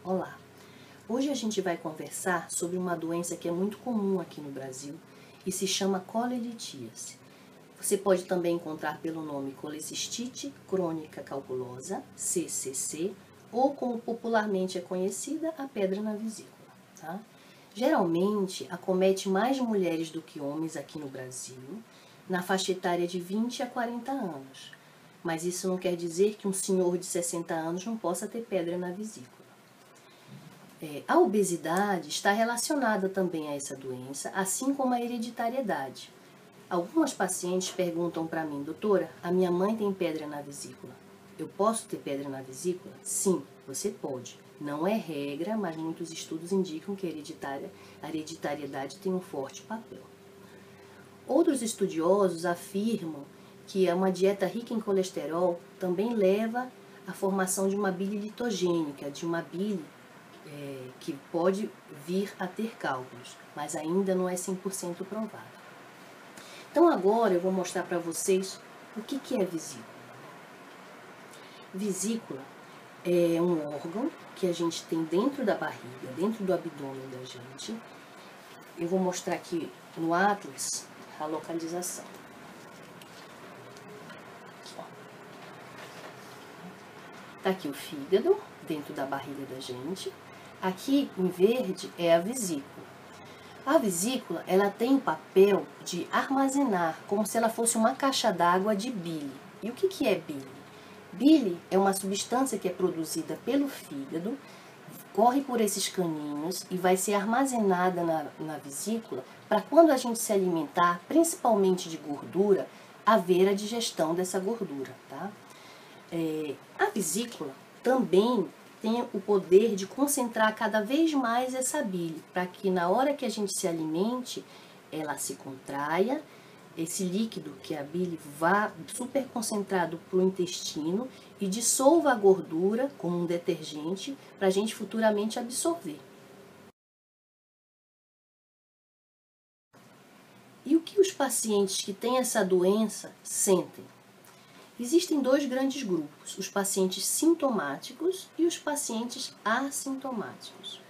Olá! Hoje a gente vai conversar sobre uma doença que é muito comum aqui no Brasil e se chama colelitíase. Você pode também encontrar pelo nome colecistite crônica calculosa, CCC, ou como popularmente é conhecida, a pedra na vesícula. Tá? Geralmente acomete mais mulheres do que homens aqui no Brasil, na faixa etária de 20 a 40 anos. Mas isso não quer dizer que um senhor de 60 anos não possa ter pedra na vesícula. A obesidade está relacionada também a essa doença, assim como a hereditariedade. Algumas pacientes perguntam para mim, doutora, a minha mãe tem pedra na vesícula. Eu posso ter pedra na vesícula? Sim, você pode. Não é regra, mas muitos estudos indicam que a hereditariedade tem um forte papel. Outros estudiosos afirmam que uma dieta rica em colesterol também leva à formação de uma bile litogênica, de uma bile que pode vir a ter cálculos, mas ainda não é 100% provável. Então agora eu vou mostrar para vocês o que é vesícula. Vesícula é um órgão que a gente tem dentro da barriga, dentro do abdômen da gente. Eu vou mostrar aqui no atlas a localização. Está aqui o fígado, dentro da barriga da gente. Aqui em verde é a vesícula. A vesícula, ela tem o papel de armazenar, como se ela fosse uma caixa d'água de bile. E o que é bile? Bile é uma substância que é produzida pelo fígado, corre por esses caninhos e vai ser armazenada na vesícula para quando a gente se alimentar, principalmente de gordura, haver a digestão dessa gordura, tá? A vesícula também tem o poder de concentrar cada vez mais essa bile, para que na hora que a gente se alimente, ela se contraia, esse líquido, que é a bile, vá super concentrado para o intestino e dissolva a gordura como um detergente para a gente futuramente absorver. E o que os pacientes que têm essa doença sentem? Existem dois grandes grupos, os pacientes sintomáticos e os pacientes assintomáticos.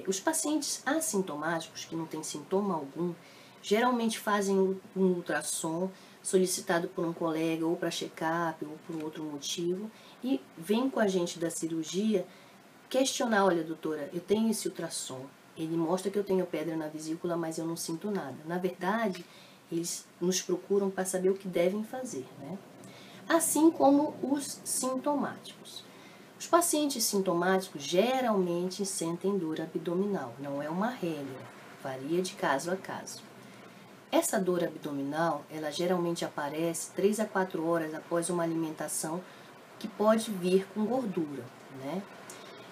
Os pacientes assintomáticos, que não têm sintoma algum, geralmente fazem um ultrassom solicitado por um colega ou para check-up ou por outro motivo e vem com a gente da cirurgia questionar, olha doutora, eu tenho esse ultrassom, ele mostra que eu tenho pedra na vesícula, mas eu não sinto nada. Na verdade, eles nos procuram para saber o que devem fazer, né? Assim como os sintomáticos. Os pacientes sintomáticos geralmente sentem dor abdominal, não é uma regra, varia de caso a caso. Essa dor abdominal, ela geralmente aparece 3 a 4 horas após uma alimentação que pode vir com gordura, né?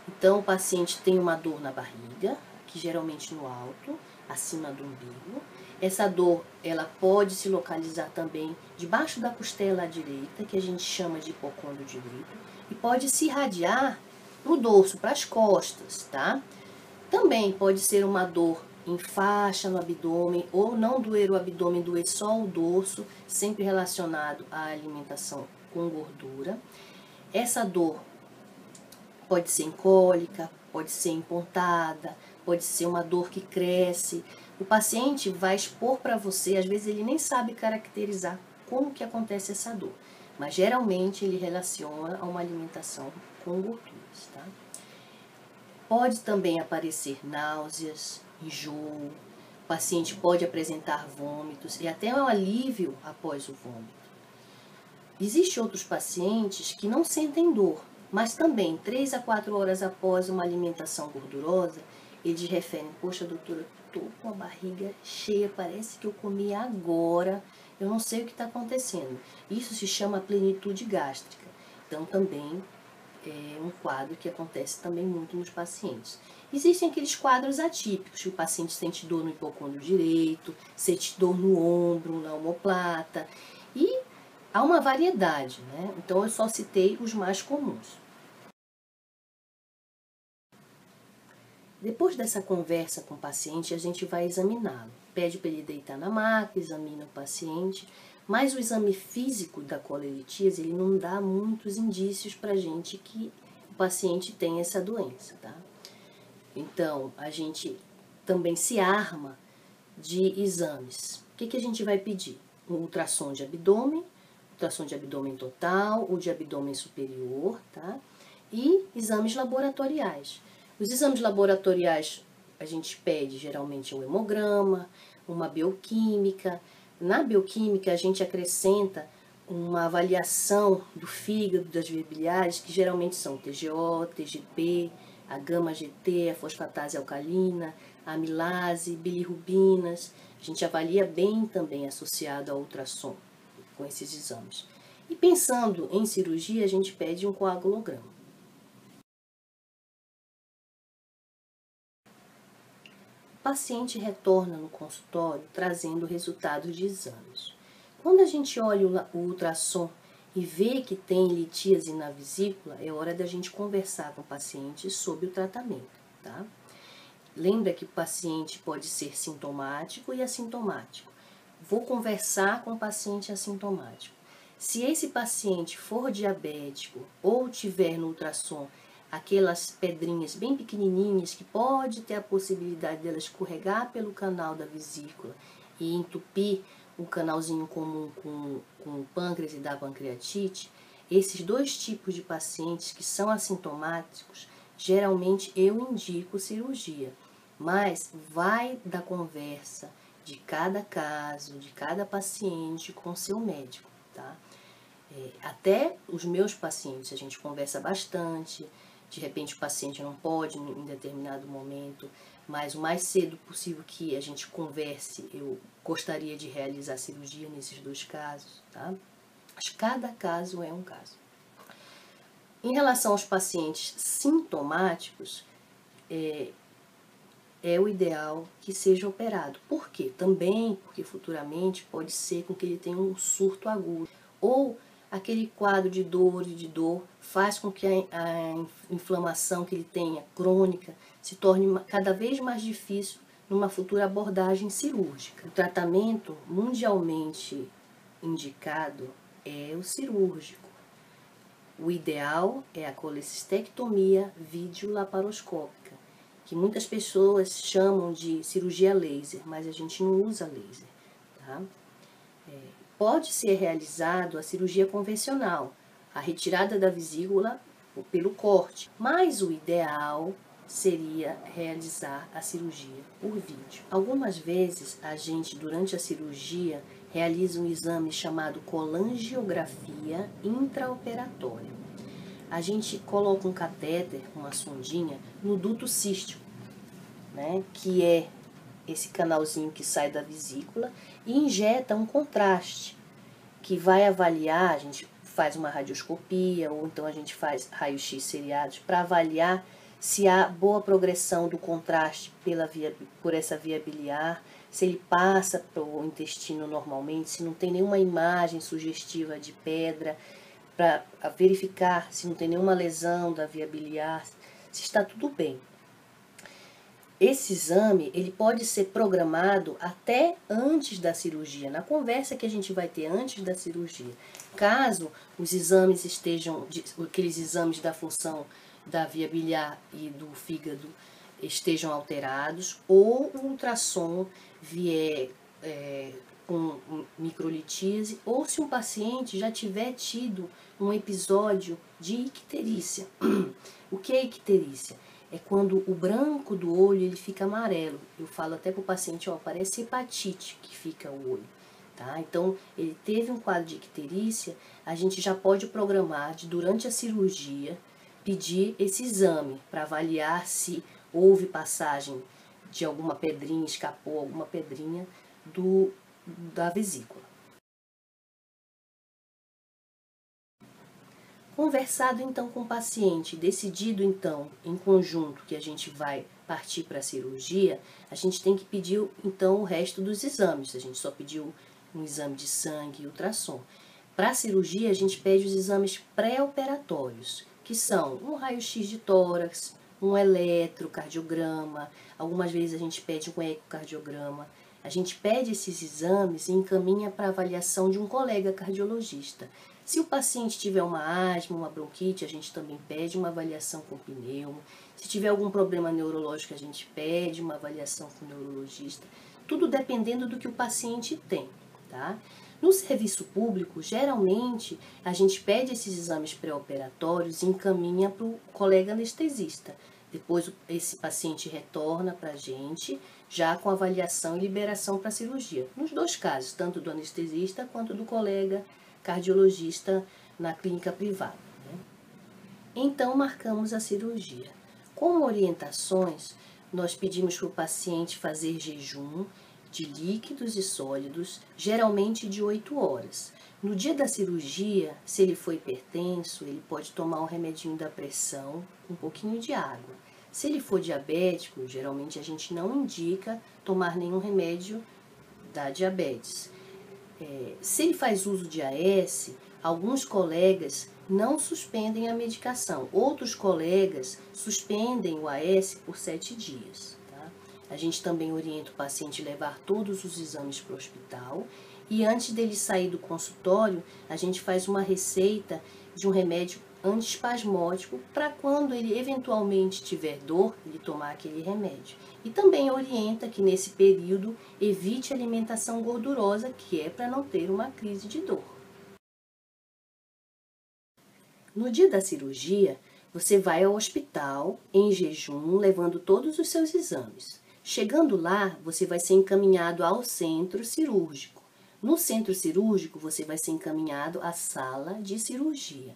Então, o paciente tem uma dor na barriga, que geralmente no alto, acima do umbigo. Essa dor, ela pode se localizar também debaixo da costela direita, que a gente chama de hipocôndrio direito, e pode se irradiar para o dorso, para as costas, tá? Também pode ser uma dor em faixa no abdômen, ou não doer o abdômen, doer só o dorso, sempre relacionado à alimentação com gordura. Essa dor pode ser em cólica, pode ser empontada, pode ser uma dor que cresce. O paciente vai expor para você, às vezes ele nem sabe caracterizar como que acontece essa dor, mas geralmente ele relaciona a uma alimentação com gorduras, tá? Pode também aparecer náuseas, enjoo, o paciente pode apresentar vômitos e até um alívio após o vômito. Existem outros pacientes que não sentem dor, mas também 3 a 4 horas após uma alimentação gordurosa, eles referem, poxa doutora, estou com a barriga cheia, parece que eu comi agora, eu não sei o que está acontecendo. Isso se chama plenitude gástrica. Então também é um quadro que acontece também muito nos pacientes. Existem aqueles quadros atípicos, que o paciente sente dor no hipocôndrio direito, sente dor no ombro, na omoplata, e há uma variedade, né? Então eu só citei os mais comuns. Depois dessa conversa com o paciente, a gente vai examiná-lo. Pede para ele deitar na maca, examina o paciente, mas o exame físico da colelitíase, ele não dá muitos indícios para a gente que o paciente tem essa doença, tá? Então, a gente também se arma de exames. O que a gente vai pedir? Um ultrassom de abdômen total ou de abdômen superior, tá? E exames laboratoriais. Os exames laboratoriais a gente pede geralmente um hemograma, uma bioquímica. Na bioquímica a gente acrescenta uma avaliação do fígado, das vias biliares, que geralmente são TGO, TGP, a gama-GT, a fosfatase alcalina, a amilase, bilirrubinas. A gente avalia bem também associado ao ultrassom com esses exames. E pensando em cirurgia, a gente pede um coagulograma. O paciente retorna no consultório trazendo resultados de exames. Quando a gente olha o ultrassom e vê que tem litíase na vesícula, é hora da gente conversar com o paciente sobre o tratamento, tá? Lembra que o paciente pode ser sintomático e assintomático. Vou conversar com o paciente assintomático. Se esse paciente for diabético ou tiver no ultrassom aquelas pedrinhas bem pequenininhas que pode ter a possibilidade dela escorregar pelo canal da vesícula e entupir um canalzinho comum com o pâncreas e dar pancreatite, esses dois tipos de pacientes que são assintomáticos, geralmente eu indico cirurgia, mas vai da conversa de cada caso, de cada paciente com seu médico, tá? Até os meus pacientes a gente conversa bastante, de repente o paciente não pode em determinado momento, mas o mais cedo possível que a gente converse, eu gostaria de realizar cirurgia nesses dois casos, tá? Mas cada caso é um caso. Em relação aos pacientes sintomáticos, é o ideal que seja operado. Por quê? Também porque futuramente pode ser com que ele tenha um surto agudo. Ou aquele quadro de dor faz com que a inflamação que ele tenha, crônica, se torne cada vez mais difícil numa futura abordagem cirúrgica. O tratamento mundialmente indicado é o cirúrgico. O ideal é a colecistectomia videolaparoscópica, que muitas pessoas chamam de cirurgia laser, mas a gente não usa laser, tá? Pode ser realizado a cirurgia convencional, a retirada da vesícula pelo corte, mas o ideal seria realizar a cirurgia por vídeo. Algumas vezes a gente, durante a cirurgia, realiza um exame chamado colangiografia intraoperatória. A gente coloca um catéter, uma sondinha, no duto cístico, né, que é esse canalzinho que sai da vesícula, e injeta um contraste, que vai avaliar, a gente faz uma radioscopia, ou então a gente faz raio-x seriados, para avaliar se há boa progressão do contraste por essa via biliar, se ele passa pelo intestino normalmente, se não tem nenhuma imagem sugestiva de pedra, para verificar se não tem nenhuma lesão da via biliar, se está tudo bem. Esse exame ele pode ser programado até antes da cirurgia, na conversa que a gente vai ter antes da cirurgia. Caso os exames estejam, aqueles exames da função da via biliar e do fígado estejam alterados, ou o ultrassom vier com microlitíase, ou se um paciente já tiver tido um episódio de icterícia. O que é icterícia? É quando o branco do olho ele fica amarelo. Eu falo até para o paciente, ó, parece hepatite que fica o olho. Tá? Então, ele teve um quadro de icterícia, a gente já pode programar de, durante a cirurgia, pedir esse exame para avaliar se houve passagem de alguma pedrinha, escapou alguma pedrinha da vesícula. Conversado então com o paciente, decidido então em conjunto que a gente vai partir para a cirurgia, a gente tem que pedir então o resto dos exames. A gente só pediu um exame de sangue e ultrassom. Para a cirurgia, a gente pede os exames pré-operatórios, que são um raio-x de tórax, um eletrocardiograma, algumas vezes a gente pede um ecocardiograma. a gente pede esses exames e encaminha para avaliação de um colega cardiologista. Se o paciente tiver uma asma, uma bronquite, a gente também pede uma avaliação com pneumo. Se tiver algum problema neurológico, a gente pede uma avaliação com o neurologista. Tudo dependendo do que o paciente tem, tá? No serviço público, geralmente, a gente pede esses exames pré-operatórios e encaminha para o colega anestesista. Depois, esse paciente retorna para a gente, já com avaliação e liberação para a cirurgia. Nos dois casos, tanto do anestesista quanto do colega cardiologista na clínica privada, né? Então, marcamos a cirurgia. Como orientações, nós pedimos para o paciente fazer jejum de líquidos e sólidos, geralmente de 8 horas. No dia da cirurgia, se ele for hipertenso, ele pode tomar um remedinho da pressão, um pouquinho de água. Se ele for diabético, geralmente a gente não indica tomar nenhum remédio da diabetes. Se ele faz uso de AS, alguns colegas não suspendem a medicação. Outros colegas suspendem o AS por 7 dias. Tá? A gente também orienta o paciente a levar todos os exames para o hospital. E antes dele sair do consultório, a gente faz uma receita de um remédio antiespasmódico para quando ele eventualmente tiver dor, ele tomar aquele remédio. E também orienta que nesse período evite alimentação gordurosa, que é para não ter uma crise de dor. No dia da cirurgia, você vai ao hospital em jejum, levando todos os seus exames. Chegando lá, você vai ser encaminhado ao centro cirúrgico. No centro cirúrgico, você vai ser encaminhado à sala de cirurgia.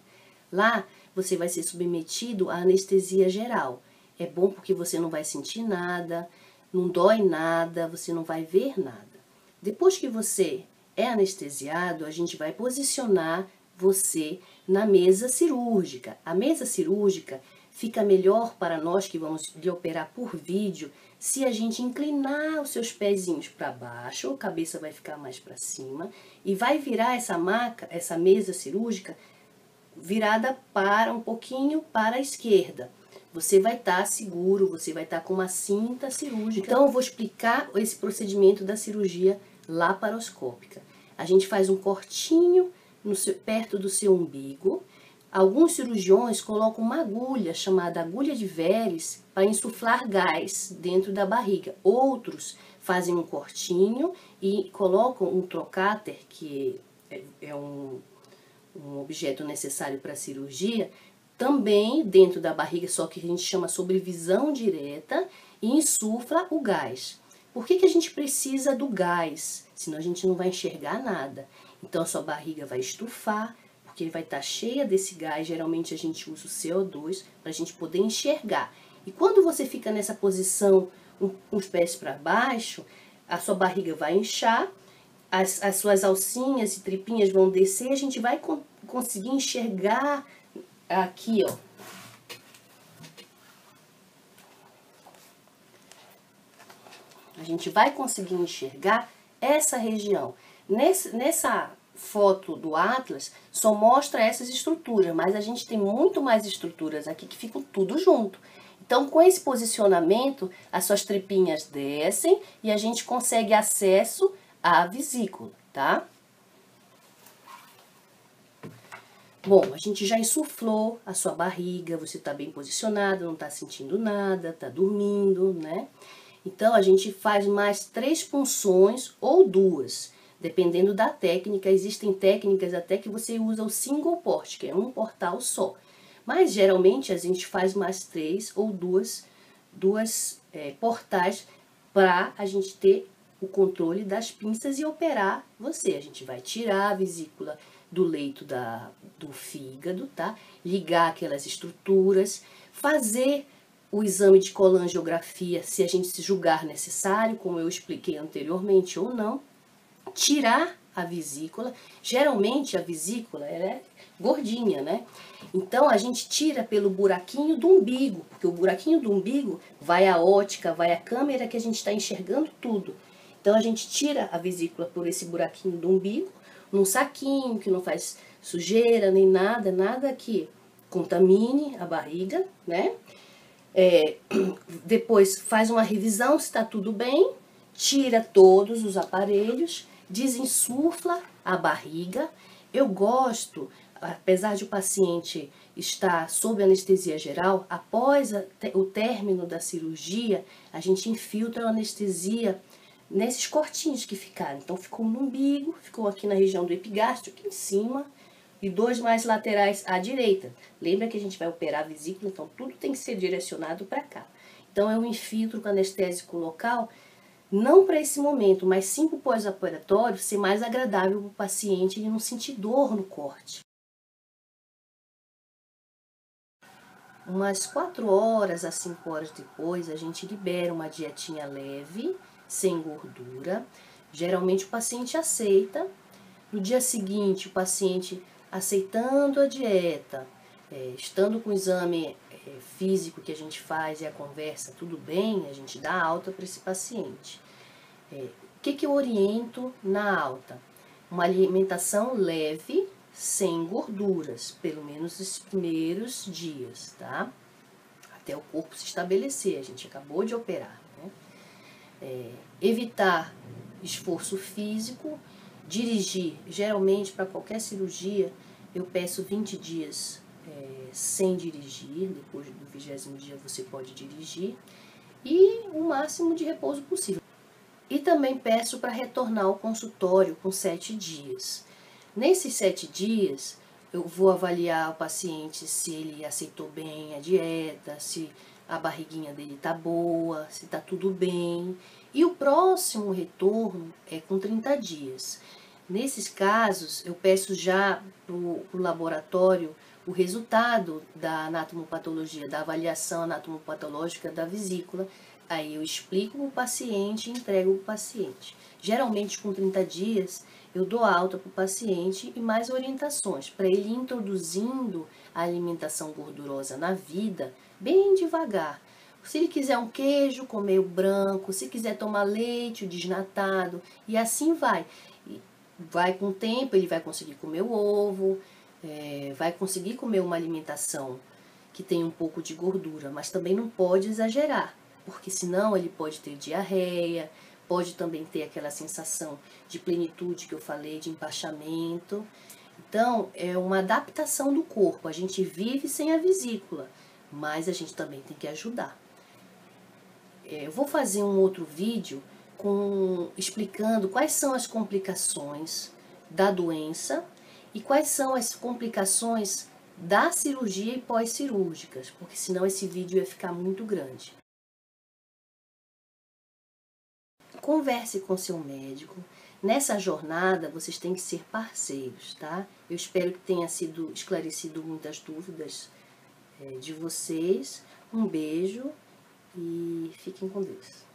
Lá, você vai ser submetido à anestesia geral. É bom porque você não vai sentir nada, não dói nada, você não vai ver nada. Depois que você é anestesiado, a gente vai posicionar você na mesa cirúrgica. A mesa cirúrgica fica melhor para nós que vamos lhe operar por vídeo se a gente inclinar os seus pezinhos para baixo, a cabeça vai ficar mais para cima e vai virar essa maca, essa mesa cirúrgica virada para um pouquinho para a esquerda. Você vai estar seguro, você vai estar com uma cinta cirúrgica. Então, eu vou explicar esse procedimento da cirurgia laparoscópica. A gente faz um cortinho perto do seu umbigo. Alguns cirurgiões colocam uma agulha chamada agulha de Veres para insuflar gás dentro da barriga. Outros fazem um cortinho e colocam um trocáter, que é um objeto necessário para a cirurgia, também dentro da barriga, só que a gente chama sobre visão direta, e insufla o gás. Por que a gente precisa do gás? Senão a gente não vai enxergar nada. Então a sua barriga vai estufar, porque vai estar cheia desse gás. Geralmente a gente usa o CO2 para a gente poder enxergar. E quando você fica nessa posição, com os pés para baixo, a sua barriga vai inchar, as suas alcinhas e tripinhas vão descer, e a gente vai conseguir enxergar aqui, ó. A gente vai conseguir enxergar essa região. Nessa foto do Atlas, só mostra essas estruturas, mas a gente tem muito mais estruturas aqui que ficam tudo junto. Então, com esse posicionamento, as suas tripinhas descem e a gente consegue acesso à vesícula, tá? Bom, a gente já insuflou a sua barriga, você está bem posicionado, não está sentindo nada, está dormindo, né? Então, a gente faz mais 3 punções ou 2, dependendo da técnica. Existem técnicas até que você usa o single port, que é um portal só. Mas, geralmente, a gente faz mais 3 ou 2 portais para a gente ter o controle das pinças e operar você. A gente vai tirar a vesícula do leito do fígado, tá? Ligar aquelas estruturas, fazer o exame de colangiografia, se a gente se julgar necessário, como eu expliquei anteriormente ou não, tirar a vesícula. Geralmente a vesícula ela é gordinha, né? Então a gente tira pelo buraquinho do umbigo, porque o buraquinho do umbigo vai a óptica, vai a câmera que a gente está enxergando tudo. Então a gente tira a vesícula por esse buraquinho do umbigo, num saquinho que não faz sujeira nem nada, nada que contamine a barriga, né? Depois faz uma revisão se está tudo bem, tira todos os aparelhos, desinsufla a barriga. Eu gosto, apesar de o paciente estar sob anestesia geral, após o término da cirurgia, a gente infiltra a anestesia nesses cortinhos que ficaram. Então, ficou no umbigo, ficou aqui na região do epigástreo, aqui em cima, e 2 mais laterais à direita. Lembra que a gente vai operar a vesícula, então tudo tem que ser direcionado para cá. Então, eu infiltro com anestésico local, não para esse momento, mas sim para o pós-operatório ser mais agradável para o paciente e não sentir dor no corte. Umas 4 horas a 5 horas depois, a gente libera uma dietinha leve, sem gordura. Geralmente o paciente aceita. No dia seguinte, o paciente aceitando a dieta, estando com o exame físico que a gente faz e a conversa, tudo bem, a gente dá alta para esse paciente. O que eu oriento na alta? Uma alimentação leve, sem gorduras, pelo menos os primeiros dias, tá? Até o corpo se estabelecer, a gente acabou de operar, né? Evitar esforço físico, dirigir, geralmente para qualquer cirurgia, eu peço 20 dias sem dirigir, depois do 20º dia você pode dirigir, e o máximo de repouso possível. E também peço para retornar ao consultório com 7 dias. Nesses 7 dias, eu vou avaliar o paciente se ele aceitou bem a dieta, se a barriguinha dele tá boa, se tá tudo bem. E o próximo retorno é com 30 dias. Nesses casos, eu peço já pro laboratório o resultado da anatomopatologia, da avaliação anatomopatológica da vesícula. Aí eu explico para o paciente e entrego para o paciente. Geralmente, com 30 dias, eu dou alta para o paciente e mais orientações, para ele ir introduzindo a alimentação gordurosa na vida, bem devagar. Se ele quiser um queijo, comer o branco, se quiser tomar leite, o desnatado, e assim vai. E vai com o tempo, ele vai conseguir comer o ovo, vai conseguir comer uma alimentação que tem um pouco de gordura, mas também não pode exagerar, porque senão ele pode ter diarreia, pode também ter aquela sensação de plenitude que eu falei, de empachamento. Então, é uma adaptação do corpo. A gente vive sem a vesícula, mas a gente também tem que ajudar. Eu vou fazer um outro vídeo explicando quais são as complicações da doença e quais são as complicações da cirurgia e pós-cirúrgicas, porque senão esse vídeo ia ficar muito grande. Converse com seu médico. Nessa jornada, vocês têm que ser parceiros, tá? Eu espero que tenha sido esclarecido muitas dúvidas de vocês. Um beijo e fiquem com Deus.